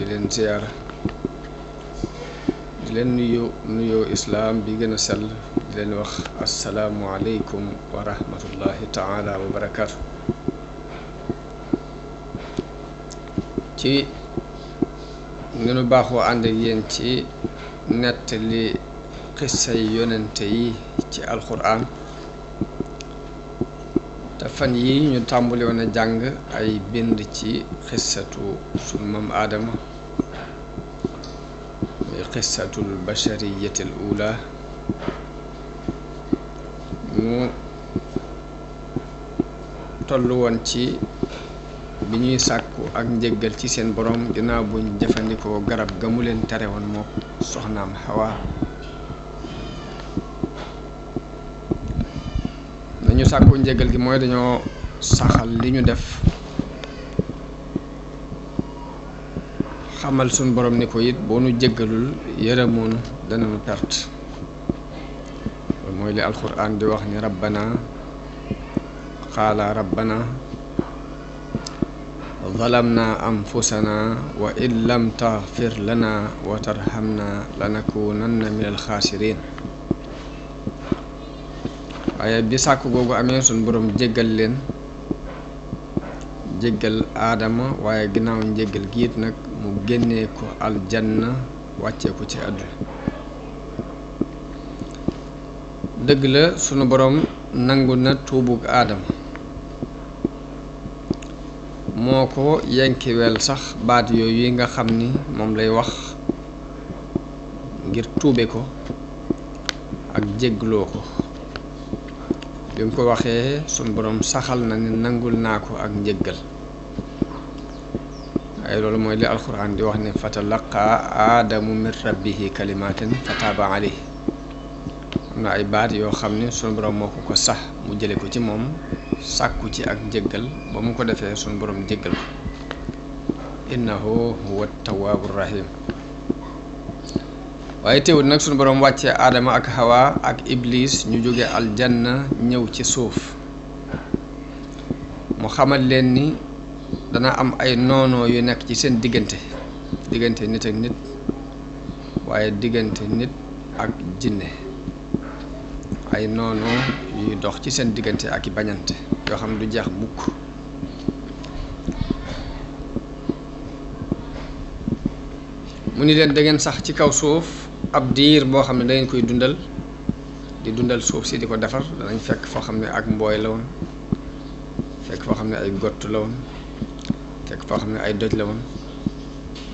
di leen ziyaara di leen nuyoo islaam bi gën a sell di leen wax assalaamu aleykum wa rahmatullahi taala wa barakaatu. ci ni nu baaxoo ànd ak yéen ci nettali xissay yonente yi ci alxuraan te fan yi ñu tàmbali woon a jàng ay bind ci xissatu sunu maam aadama muy xissatul bashariyatil ula ñu tollu woon ci bi ñuy sàkku ak njëggal ci seen borom ginnaaw buñ jëfandikoo garab ga mu leen tere woon mook soxnaam Hawa. dañu sàkku njëggal gi mooy dañoo saxal li ñu def xamal suñ borom ni ko it boo nu jéggalul yërëmoonu danañu perte. loolu mooy li alxuraan di wax ni rabbana qaala rabbana zalamna anfusana wa in lam taghfir lana wa tarhamna lanakunanna min alxaasirin. waaye bi sàkk googu amee suñ borom jéggal leen, jéggal aadama, waaye ginnaaw njéggal giit nag mu génnee ko aljanna wàccee ko ci àdduna. dëgg la sunu borom nangu na tuubug aadama, moo ko yenkiwel sax baat yooyu yi nga xam ni moom lay wax ngir tuube ko ak jéggloo ko. bi mu ko waxee sunu borom saxal na ni nangul naa ko ak njéggal. waaye loolu mooy li alxuraan di wax ne fatalaqa aadamu min rabbihi kalimatin fataaba alayhi. am na ay baat yoo xam ne sunu borom moo ko sax mu jële ko ci moom sàkku ci ak njéggal, ba mu ko defee sunu borom jéggal ko. innahu huwa tawaabu rahim. waaye teewul nag sunu borom wàccee aadama ak hawa ak iblis ñu jóge aljanna ñëw ci suuf, mu xamal leen ni dana am ay noonoo yu nekk ci seen diggante nit ak nit, waaye diggante nit ak jinne. ay noonoo yuy dox ci seen diggante ak i bañante yoo xam ne du jeex mukk. mu ni leen da ngeen sax ci kaw suuf ab diir boo xam ne da ngeen koy dundal, di dundal suuf si di ko defar. danañ fekk foo xam ne ak mbooy la woon, fekk foo xam ne ay gott la woon, fekk foo xam ne ay doj la woon.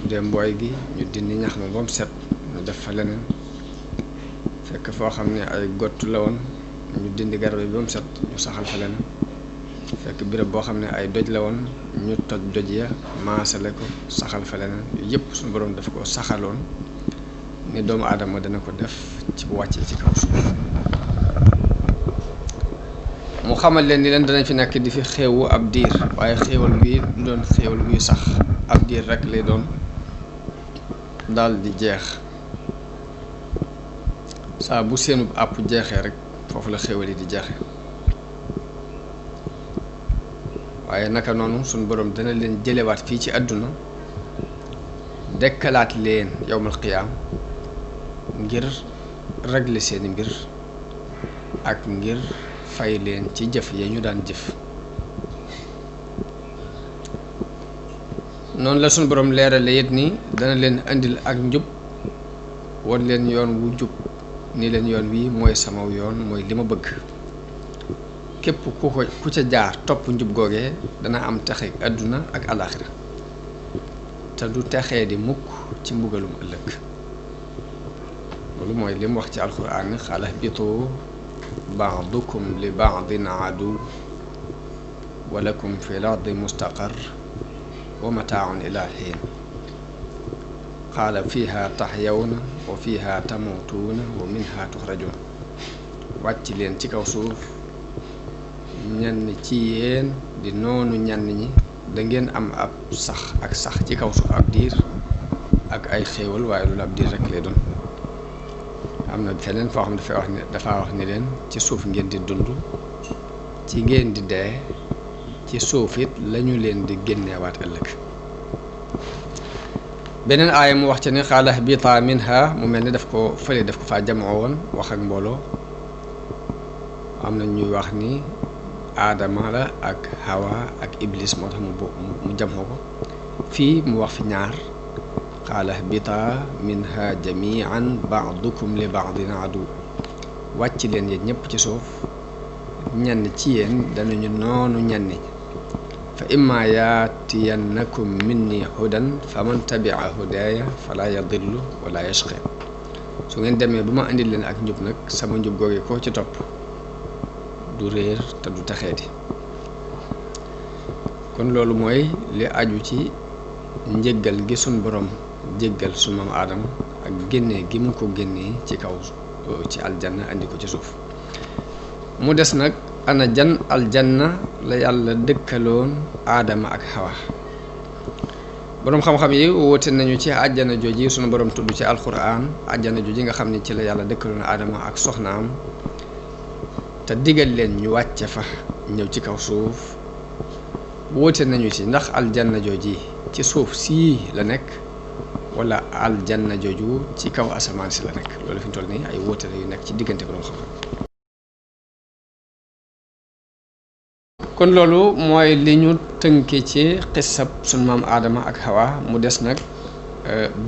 dee mbooy gi ñu dindi ñax ma ba mu set ñu def fa leneen. fekk foo xam ne ay gott la woon ñu dindi garab yi ba mu set ñu saxal fa leneen. fekk béréb boo xam ne ay doj la woon ñu toj doj ya maasale ko saxal fa leneen. yëpp suñu borom daf ko saxaloon ni doomu aadama dana ko def ci bu wàccee ci kaw suuf. mu xamal leen ni leen danañ fi nekk di fi xéewu ab diir, waaye xéewal gi du doon xéewal guy sax. ab diir rek lay doon daal di jeex. saa bu seenub àpp jeexee rek foofu la xéewal yi di jeexe. waaye naka noonu suñu borom dana leen jëlewaat fii ci àdduna, dekkalaat leen yowmal qiyaam ngir régler seeni mbir ak ngir fay leen ci jëf ya ñu daan jëf. noonu la suñu borom leerale it ni dana leen indil ak njub, won leen yoon wu jub ni leen yoon wi mooy samaw yoon, mooy li ma bëgg. képp ku ca jaar topp njub googee dana am texe àdduna ak alaaxira, te du texee di mukk ci mbugalum ëllëg. loolu mooy li mu wax ci alxuraan ni xaala ihbitu ba'dukum li ba'din adu wa lakum fil ardi mustaqar wa mataaun ila xiin qaala fiiha taxyawna wa fiiha tamuutuuna wa minha tuxrajuun. wàcc leen ci kaw suuf, ñenn ci yéen di noonu ñenn ñi, da ngeen am ab sax ci kaw suuf ab diir ak ay xéewal, waaye loolu ab diir rek lay doon. am na feneen foo xam ne dafa wax ni leen ci suuf ngeen di dund, ci ngeen di dee, ci suuf it lañu leen di génneewaat ëllëg. beneen aaya mu wax ci ne qaala ihbitaa minha mu mel ni daf ko fële daf ko faa jamoo woon wax ak mbooloo am na ñuy wax ni aadama la ak hawa ak iblis moo tax mu jamoo ko fii mu wax fi ñaar qaala ihbitaa minha jamian ba'dukum li ba'din adu wàcc leen yéen ñëpp ci suuf ñenn ci yéen danañu noonu ñenn ñi fa imma yaatiyannakum minni hudan fa man tabia hudaaya fala yadillu wala yashqa su ngeen demee ba ma indil leen ak njub nag sama njub googe koo ci topp du réer te du taxeeti kon loolu mooy li aju ci njëggal gi sun borom jéggal su maam aadama ak génnee gi mu ko génnee ci kaw ci aljanna andi ko ci suuf mu des nag ana jan aljanna la yàlla dëkkaloon aadama ak xawa boroom xam-xam yi woote nañu ci àjjana jooji sunu borom tudd ci alquran àjjana jooji nga xam ne ci la yàlla dëkkaloon aadama ak soxnaam te digal leen ñu wàcce fa ñëw ci kaw suuf woote nañu ci ndax aljanna jooji ci suuf sii la nekk wala aljanna jooju ci kaw asamaan si la nekk loolu fi ñu toll nii ay woote la yu nekk ci diggante boroom xam-xam kon loolu mooy li ñu tënke ci xissab sunu maam aadama ak xawa mu des nag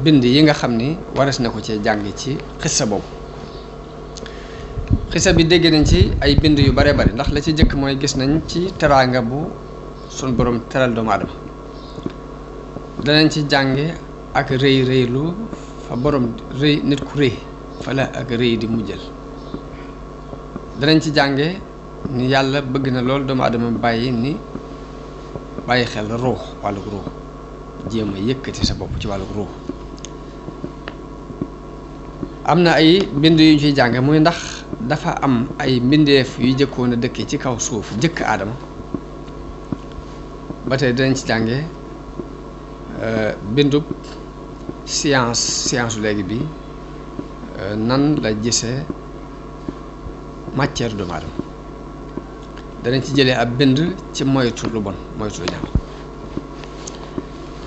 bind yi nga xam ni wares na ko cee jàng ci xissa boobu xissa bi dégg nañ ci ay bind yu bare bari ndax la ci jëkk mooy gis nañ ci teraanga bu sunu borom teral doomu aadama danañ ci jànge ak rëy rëylu fa borom rëy nit ku rëy fa la ak rëy di mujjal danañ ci jànge ni yàlla bëgg na lool doomu aadama bàyyi xel ruux wàllug ruux jéem a yëkkati sa bopp ci wàllug ruux am na ay mbind yu ñu ciy jànge muy ndax dafa am ay mbindeef yu jëkkoon a dëkke ci kaw suuf jëkk aadama ba tey danañ ci jànge bindub science léegi bi nan la gisee matière doomu aadama danañ ci jëlee ab bind ci moytu lu bon moytu lu ñaaw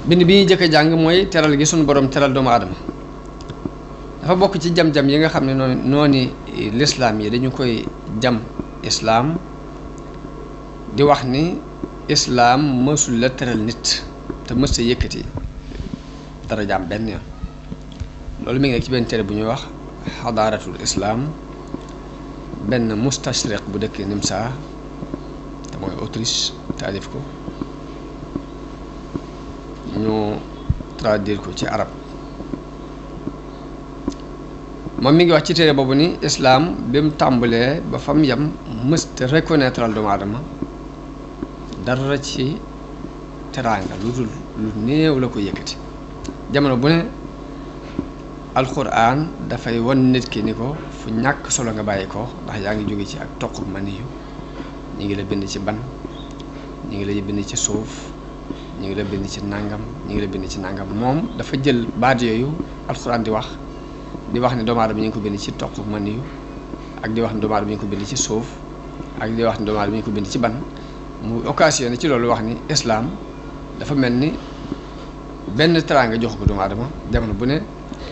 bind bi ñuy jëkk a jàng mooy teral gi suñu borom teral doomu aadama dafa bokk ci jam-jam yi nga xam ne noonu lislaam yi dañu koy jam islaam di wax ni islaam mësul la teral nit te mës a yëkkati dara jaam benn yoon loolu mi ngi nekk ci benn téere bu ñuy wax xadaaratul islaam benn mustashriq bu dëkk Nimsa te mooy Autriche taalif ko ñu traduire ko ci arab moom mi ngi wax ci téere boobu ni islaam bi mu tàmbalee ba fa mu yem mësta reconnaître al doomu aadama dara ci teraanga lu dul lu néew la ko yëkkati jamono bu ne alxuraan dafay won nit ki ni ko fu ñàkk solo nga bàyyi ko ndax yaa ngi jóge ci ak toq maniyu ñi ngi la bind ci ban ñi ngi la bind ci suuf ñi ngi la bind ci nàngam ñi ngi la bind ci nàngam moom dafa jël baat yooyu alxuraan di wax ni doomu aadama ñu ngi ko bind ci toq maniyu ak di wax ni doomu aadama ñu ngi ko bind ci suuf ak di wax ni doomu aadama ñu ngi ko bind ci ban mu occasionné ci loolu wax ni islaam dafa mel ni benn teraanga jox ko doomu aadama jamono bu ne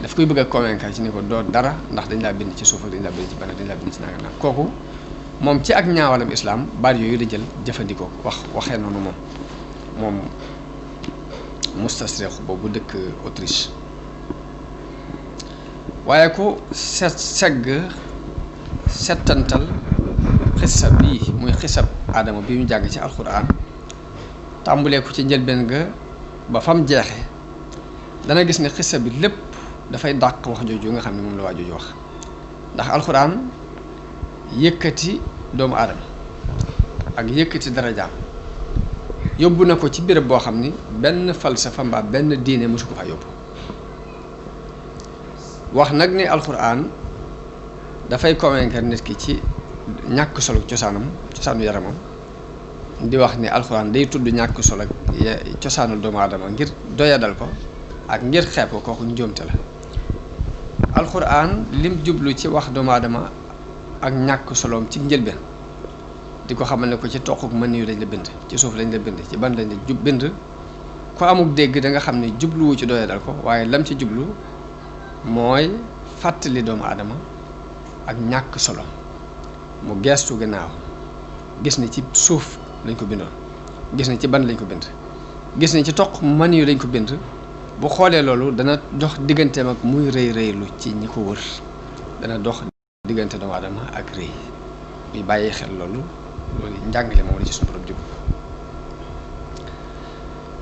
daf koy bëgg a convaincre ci ni ko doo dara ndax dañ laa bind ci suuf ak dañ laa bind ci ban dañ laa bind ci nangam nag kooku moom ci ak ñaawalam islaam baat yooyu la jël jëfandikoo waxee noonu moom mustasriq boobu dëkk Autriche waaye ku settantal xissa bii muy xissab aadama bi ñu jàng ci alxuraan tàmbulee ko ci njëlbeen ga ba fam jeexe dana gis ne xissa bi lépp dafay dàq wax jooju nga xam ne moom la waa jooju wax ndax alxuraan yëkkati doomu aadama ak yëkkati darajaam yóbbu na ko ci béréb boo xam ni benn falsafa mbaa benn diine mosu ko fa yóbbu wax nag ni alxuraan dafay convaincre nit ki ci ñàkk solo cosaanu yaramam di wax ni alxuraan day tudd ñàkk solo cosaanul doomu aadama ngir doyadal ko ak ngir xeeb ko kooku njuumte la alxuraan lim jublu ci wax doomu aadama ak ñàkk soloom ci njëlbeen di ko xamal ne ko ci toquk mën yu lañ la bind ci suuf lañ la bind ci ban lañ la bind ku amuk dégg da nga xam ne jubluwu ci doyadal ko waaye lam ci jublu mooy fàttali doomu aadama ak ñàkk solo mu geestu gannaaw gis ni ci suuf lañ ko bindoon gis ni ci ban lañ ko bind gis ni ci toq man yu lañ ko bind bu xoolee loolu dana dox digganteem ak muy rëy rëylu ci ñi ko wër dana dox diggante doomu aadama ak rëy muy bàyyi xel loolu njàngale moom la ci suñu borom jub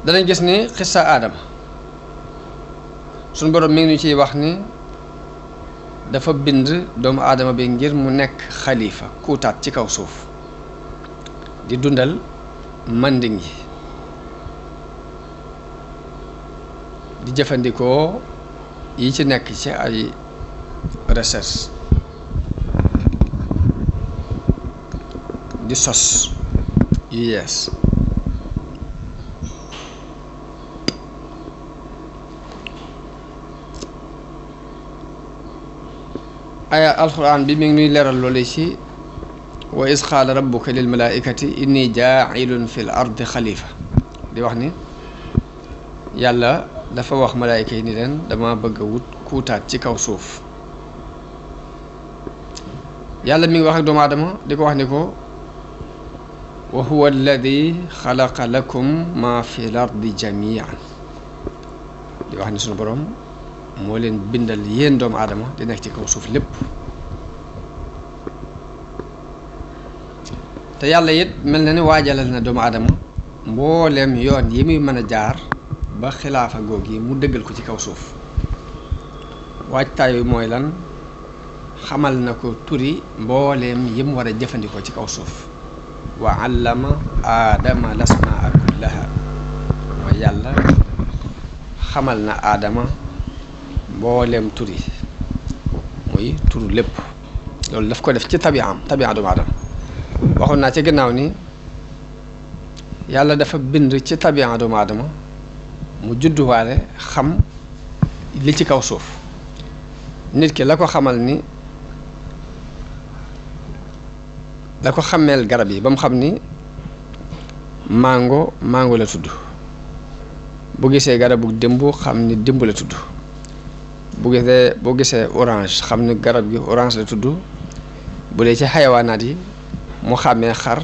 danañ gis ni xissa aadama suñu borom mi ngi ñu ciy wax ni dafa bind doomu aadama bi ngir mu nekk xalifa kuutaat ci kaw suuf di dundal manding yi di jëfandikoo yi ci nekk ci ay recherche di sos yu yees aya alquran bi mi ngi nuy leeral loolu ci wa is qaala rabbuka lil malaikati inni jaa'ilun fil ardi xalifa di wax ni yàlla dafa wax malaayika yi ni leen dama bëgg a wut kuutaat ci kaw suuf yàlla mi ngi wax ak doomu aadama di ko wax ni ko wa huwa alladi xalaqa lakum ma fi l ardi jamian di wax ni sunu borom moo leen bindal yéen doomu aadama di nekk ci kaw suuf lépp te yàlla it mel na ni waajalal na doomu aadama mbooleem yoon yi muy mën a jaar ba xilaafa goog yi mu dëggal ko ci kaw suuf waajtaay wi mooy lan xamal na ko turi mbooleem yi mu war a jëfandikoo ci kaw suuf wa allama aadama lasmaa kullaha mooy yàlla xamal na aadama mbooleem turi muy turu lépp loolu daf ko def ci tabi'a doomu aadama waxoon naa ci ginnaaw ni yàlla dafa bind ci tabi'a doomu aadama mu judduwaale xam li ci kaw suuf nit ki la ko xamal ni la ko xameel garab yi ba mu xam ni mango la tudd bu gisee garabu démb xam ni démb la tudd boo gisee orange xam ni garab gi orange la tudd bu dee ci xayawaanaat yi mu xàmmee xar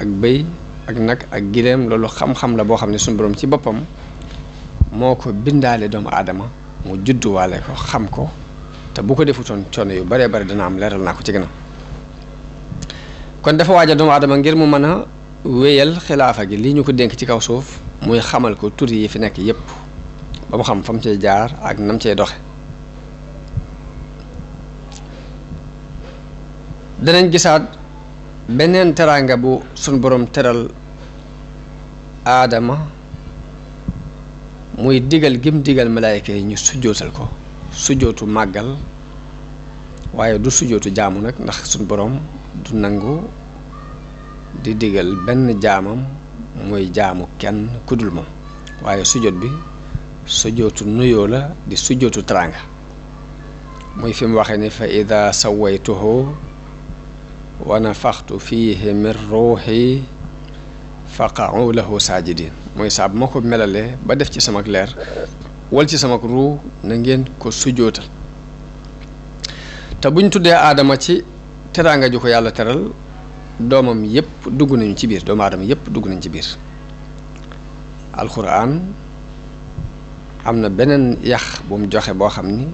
ak bëy ak nag ak gileem loolu xam-xam la boo xam ne suñu borom ci boppam moo ko bindaale doomu aadama mu judduwaale ko xam ko te bu ko defutoon coono yu baree bari dana am leeral naa ko ci gën a kon dafa waajal doomu aadama ngir mu mën a wéyal xilaafa gi li ñu ko dénk ci kaw suuf muy xamal ko tur yi fi nekk yépp ba mu xam fa mu cay jaar ak nam cay doxe danañ gisaat beneen teraanga bu sunu borom teral aadama muy digal gim digal malaayka yi ñu sujjootal ko sujjootu màggal waaye du sujjootu jaamu nag ndax sunu borom du nangu di digal benn jaamam muy jaamu kenn kudul moom waaye sujjoot bi sujjootu nuyoo la di sujjootu teraanga muy fi mu waxee ni fa ida sawaytuhu wa nafaxtu fiihi min ruuxi faqa'u lahu saajidin mooy saa bu ma ko melalee ba def ci sama leer wal ci sama ruu na ngeen ko sujjootal te buñ tuddee aadama ci teraanga ju ko yàlla teral doomam yépp dugg nañu ci biir doomu aadama yépp dugg nañu ci biir alxuraan am na beneen yax bu mu joxe boo xam ni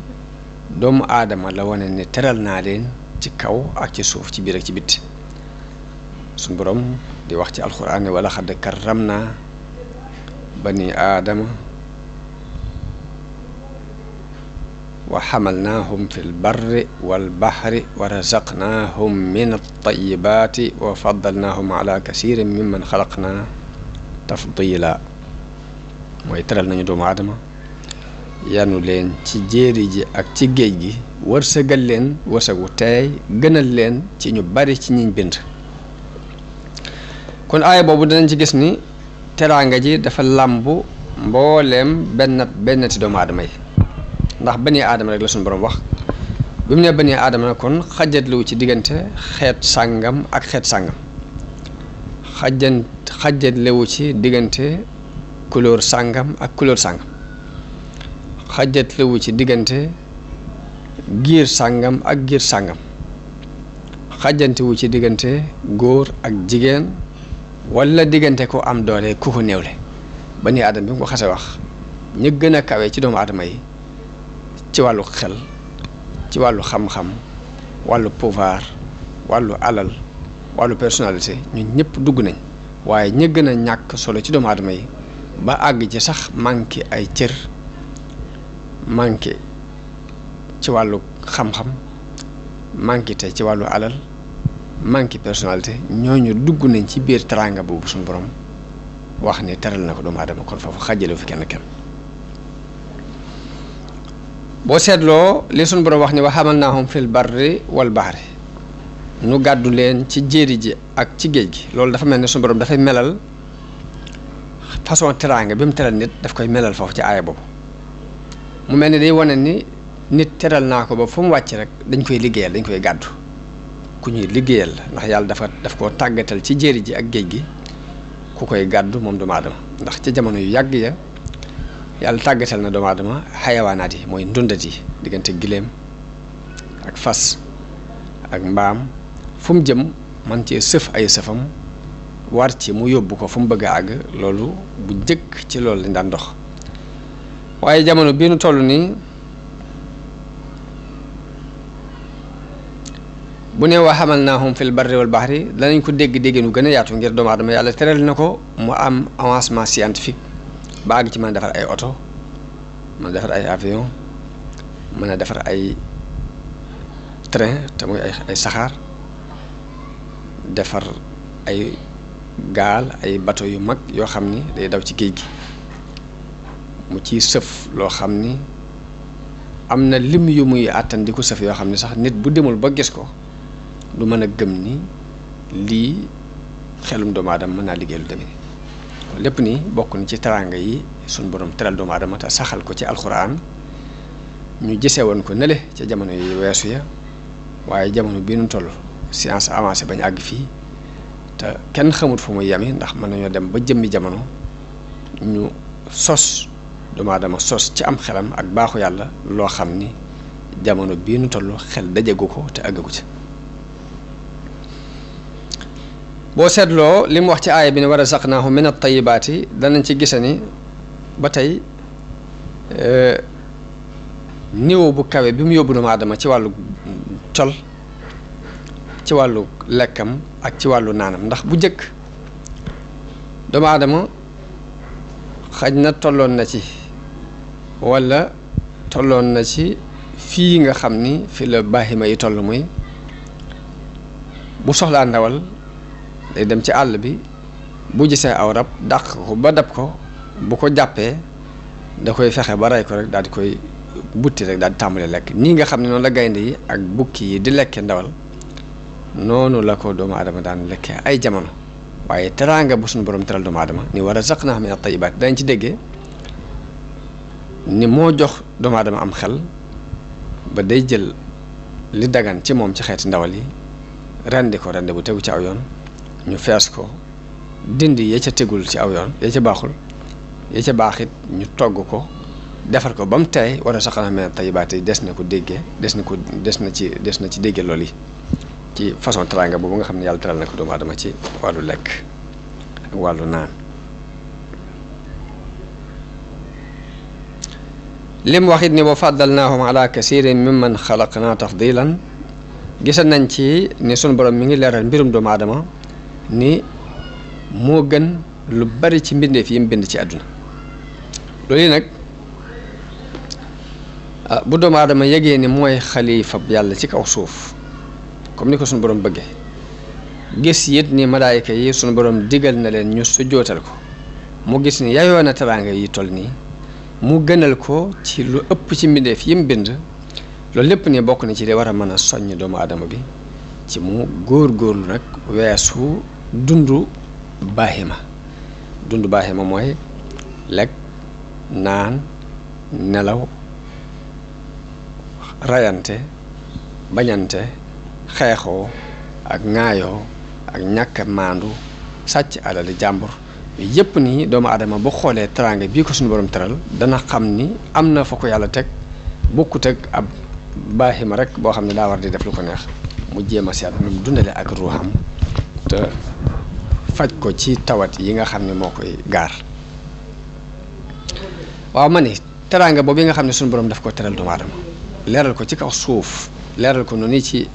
doomu aadama la wane ni teral naa leen ci kaw ak ci suuf ci biir ak ci bitti suñ borom di wax ci alxuraan ne wala xadd karramna bani aadama wa xamalnaahum fi lbarri walbaxri wa razaqnaahum min altayibaati wa faddalnaahum ala kasirin mimman xalaqna tafdila mooy teral nañu doomu aadama yanu leen ci jéeri ji ak ci géej gi wërsëgal leen wërsëgu teey gënal leen ci ñu bari ci ñiñ bind kon aaya boobu danañ ci gis ni teraanga ji dafa làmbu mbooleem benn ti doomu aadama yi ndax bani aadama rek la suñu borom wax bi mu ne bani aadama nag kon xajatluwu ci diggante xeet sàngam ak xeet sàngam xajatlewu ci diggante couleur sàngam ak couleur sàngam xàjjatlewu ci diggante giir sàngam ak giir sàngam xàjjantewu ci diggante góor ak jigéen wala diggante ko am doole ku ko néewle ba ni aadama bi mu ko xasee wax ñi gën a kawe ci doomu aadama yi ci wàllu xel ci wàllu xam-xam wàllu pouvoir wàllu alal wàllu personnalité ñun ñëpp dugg nañ waaye ñi gën a ñàkk solo ci doomu aadama yi ba àgg ci sax manqué ay cër manqué ci wàllu xam-xam manqué te ci wàllu alal manqué personnalité ñooñu dugg nañ ci biir teraanga boobu suñu borom wax ni teral na ko doomu aadama kon foofu xàjjale fi kenn boo seetloo li suñu borom wax ni wa hamalnaahum fil barri wal bahri ñu gàddu leen ci jéeri ji ak ci géej gi loolu dafa mel ne suñu borom dafay melal façon teraanga bi mu teral nit daf koy melal foofu ci aaya boobu mu mel ni day wane ni nit teral naa ko ba fu mu wàcc rek dañ koy liggéeyal dañ koy gàddu ku ñuy liggéeyal ndax yàlla daf koo tàggatal ci jéeri ji ak géej gi ku koy gàddu moom doomu aadama ndax ci jamono yu yàgg ya yàlla tàggatal na doomu aadama xayawaanaat yi mooy ndundat yi diggante giléem ak fas ak mbaam fu mu jëm man cee sëf ay sëfam war ci mu yóbbu ko fu mu bëgg a àgg loolu bu njëkk ci loolu lañ daan dox waaye jamono bii nu toll nii bu ne wa hamalnaahum fil barri wal bahri danañ ko dégg nu gën a yaatu ngir doomu aadama yàlla teral na ko mu am avancement scientifique ba àgg ci mën a defar ay oto mën a defar ay avion mën a defar ay train te muy ay saxaar defar ay gaal ay bateau yu mag yoo xam ni day daw ci géej gi mu ciy sëf loo xam ni am na lim yu muy àttan di ko sëf yoo xam ni sax nit bu demul ba gis ko du mën a gëm ni lii xelum doomu aadama mën naa liggéey lu demee lépp ni bokk ni ci teraanga yi suñ borom teral doomu aadama te saxal ko ci alxuraan ñu gisee woon ko nele ca jamono yi weesu ya waaye jamono bii nu toll science avancé bañ àgg fii te kenn xamut fu muy yemi ndax mën nañoo dem ba jëmmi jamono ñu sos doomu aadama sos ci am xelam ak baaxu yàlla loo xam ni jamono bii nu toll xel dajagu ko te àggagu ci boo seetloo li mu wax ci aaya bi ne wa razaqnaahum min at-tayyibaati danañ ci gise ni ba tey niveau bu kawe bi mu yóbbu doomu aadama ci wàllu col ci wàllu lekkam ak ci wàllu naanam ndax bu njëkk doomu aadama xaj na tolloon na ci walla tolloon na ci fii nga xam ni fi la baahima yi toll muy bu soxlaa ndawal day dem ci àll bi bu gisee aw rab dàq ko ba dab ko bu ko jàppee da koy fexe ba rey ko rek daal di koy butti rek daal di tàmbali lekk nii nga xam ne noonu la gaynde yi ak bukki yi di lekkee ndawal noonu la ko doomu aadama daan lekkee ay jamono waaye teraanga bu suñu borom teral doomu aadama ni wa razaqnaahum min at-tayyibaat dañ ci déggee ni moo jox doomu aadama am xel ba day jël li dagan ci moom ci xeeti ndawal yi rendi ko rendi bu tegu ci aw yoon ñu fees ko dindi ya ca tegul ci aw yoon ya ca baaxul ya ca baaxit ñu togg ko defar ko ba mu tey war a saxana mel tayyibaat yi des na ko déggee des na ci déggee loolu yi ci façon teraanga boobu nga xam ne yàlla teral na ko doomu aadama ci wàllu lekk ak wàllu naan lim waxit ni wa faddalnaahum ala kasirin mimman xalaqna tafdilan gisal nañ ci ni sunu borom mi ngi leeral mbirum doomu aadama ni moo gën lu bari ci mbindeef yi mu bind ci àdduna loolu yi nag bu doomu aadama yegee ni mooy xalifa yàlla ci kaw suuf comme ni ko sunu borom bëggee gis it ni malaayika yi sunu borom digal na leen ñu sujjootal ko mu gis ni yayoo na teraanga yi toll nii mu gënal ko ci lu ëpp ci mbindeef yi mu bind loolu lépp ni bokk na ci li war a mën a soññ doomu aadama bi ci mu góor-góorlu nag weesu dundu baahima mooy lekk naan nelaw rayante bañante xeexoo ak ŋaayoo ak ñàkk maandu sàcc alali jàmbur yëpp nii doomu aadama bu xoolee teraanga bii ko suñu borom teral dana xam ni am na fa ko yàlla teg bokkut ak ab baaxima rek boo xam ne daa war di def lu ko neex mu jéem a seet nu mu dundale ak ruuxam te faj ko ci tawat yi nga xam ne moo koy gaar. waaw ma ni teraanga boobu yi nga xam ne suñu borom daf ko teral doomu aadama leeral ko ci kaw suuf leeral ko noonu ci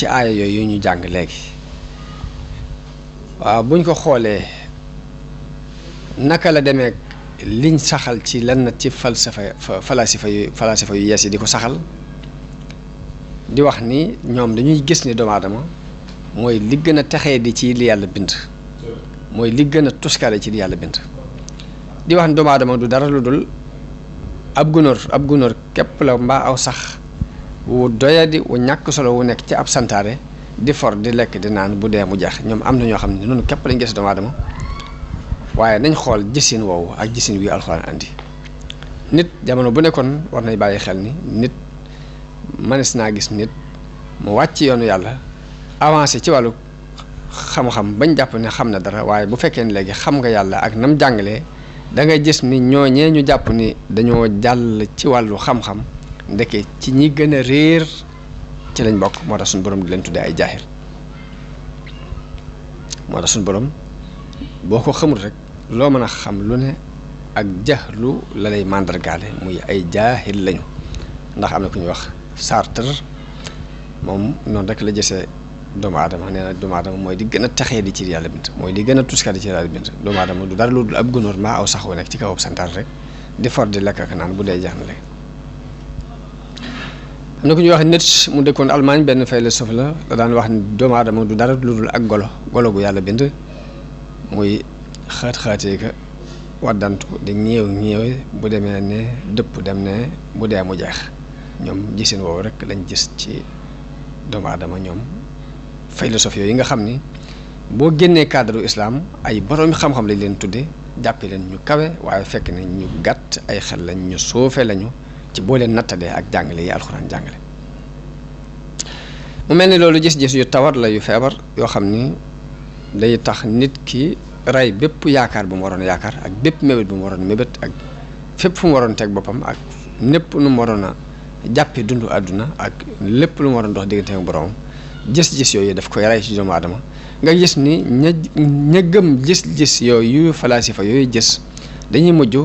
aaya yooyu ñu jàng léegi waaw buñ ko xoolee naka la demee liñ saxal ci lenn ci falasifa yu yees yi di ko saxal di wax ni ñoom dañuy gis ni doomu aadama mooy li gën a texee di ci li yàlla bind mooy li gën a tuskare ci li yàlla bind di wax ni doomu aadama du dara lu dul ab gunóor képp la mbaa aw sax wu doyadi wu ñàkk solo wu nekk ci ab santaare di for di lekk di naan bu dee mu jeex ñoom am na ñoo xam ne noonu képp lañ gis doomu aadama waaye nañ xool gisin woowu ak gisin wi alxuraan andi nit jamono bu nekkoon war nañ bàyyi xel ni nit mënees naa gis nit mu wàcc yoonu yàlla avancé ci wàllu xam-xam bañ jàpp ne xam na dara waaye bu fekkee ne léegi xam nga yàlla ak nam jàngalee da ngay gis ni ñooñee ñu jàpp ni dañoo jàll ci wàllu xam-xam ndeke ci ñi gën a réer ci lañ bokk. moo tax suñu borom di leen tuddee ay jaahil moo tax suñu borom boo ko xamul rek loo mën a xam lu ne ak jaxlu la lay màndargaale muy ay jaahil lañu. ndax am na ku ñuy wax Sartre moom noonu rek la gisee doomu aadama nee na doomu aadama mooy di gën a taxee di ci yàlla bind mooy di gën a tuskari ci yàlla bind. doomu aadama du dara lu dul ab gunóor maa aw sax wu nekk ci kaw santaar rek di for di lekk ak naan bu dee jeex na léegi. am na ku ñuy wax Nietzsche mu dëkkoon Allemagne benn philosophe la daan wax ni doomu aadama du dara lu dul ak golo gu yàlla bind muy xaat-xaatee ka waddantu di ñëw bu demee ne dëpp dem ne bu dee mu jeex. ñoom gisin woowu rek lañ gis ci doomu aadama ñoom philosophe yooyu nga xam ni boo génnee cadre islam ay boroomi xam-xam lañ leen tudde jàppe leen ñu kawe waaye fekk ne ñu gàtt ay xel lañ ñu suufe lañu ci boo leen nattalee ak jàngale yi alxuraan jàngale. mu mel ni loolu gis-gis yu tawat la yu feebar yoo xam ni day tax nit ki rey bépp yaakaar bu mu waroon yaakaar ak bépp mébét bu mu waroon mébét ak fépp fu mu waroon teg boppam ak népp nu mu waroon a jàppe dundu àdduna ak lépp lu mu waroon dox diggante ak borom gis-gis yooyu daf koy rey ci doomu aadama nga gis ni ña gëm gis-gis yooyu falasifa yooyu gis dañuy mujj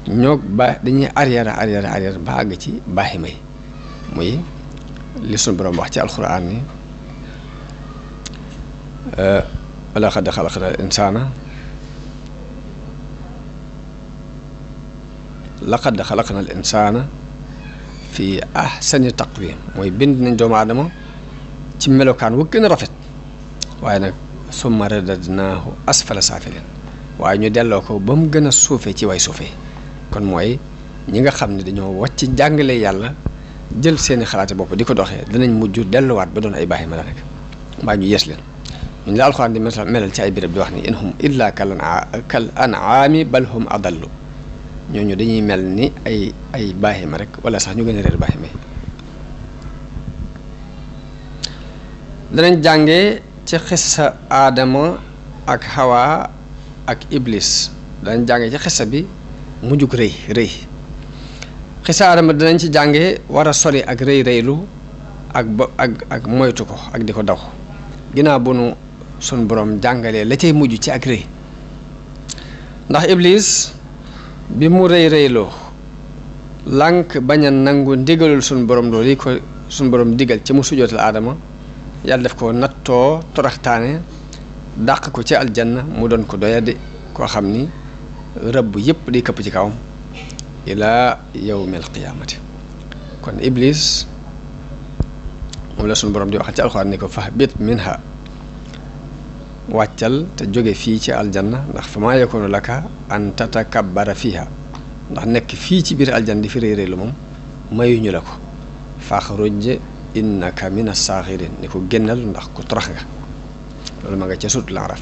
dañuy arrière ba àgg ci baaxi may muy li sunu borom wax ci alxuraan ni walaqad xalaqnal insaana laqad xalaqnal insaana fi ahsani taqwim mooy bind nañ doomu aadama ci melokaan wu gën a rafet waaye nag summa radadnaahu asfala saafilin waaye ñu delloo ko ba mu gën a suufee ci way suufee kon mooy ñi nga xam ne dañoo wàcc jàngale yàlla jël seeni xalaati bopp di ko doxee danañ mujj delluwaat ba doon ay baaxi ma la rek mbaa ñu yees leen ñu la alxuraan di melal ci ay béréb di wax ni in hum illa kal an'aami bal hum adallu ñooñu dañuy mel ni ay baaxima rek wala sax ñu gën a réer baaxima yi. danañ jàngee ci xissa aadama ak Hawa ak Iblis danañ jàngee ci xissa bi mujjug rëy xissa aadama danañ ci jàngee war a sori ak rëylu ak moytu ko ak di ko daw ginnaaw bu nu sun borom jàngalee la cay mujj ci ak rëy ndax Iblis bi mu rëyloo lànk bañ a nangu ndigalul suñ borom loolu yi ko suñ borom digal ci mu sujootal aadama yàlla def ko nattoo toraxtaane dàq ko ci aljanna mu doon ko doyadi koo xam ni rëbb yépp di këpp ci kawam ilaa yawmil qiyaamati kon Iblis moom la suñ borom di wax ci alxuraan ni ko fahbit minha wàccal te jóge fii ci aljanna ndax fa maa yakunu laka an tatakabbara fiha ndax nekk fii ci biir aljanna di fi réy lu moom mayuñu la ko faxruj innaka mina saaxirin ni ko génnal ndax ku torox nga loolu ma nga ca sut la raf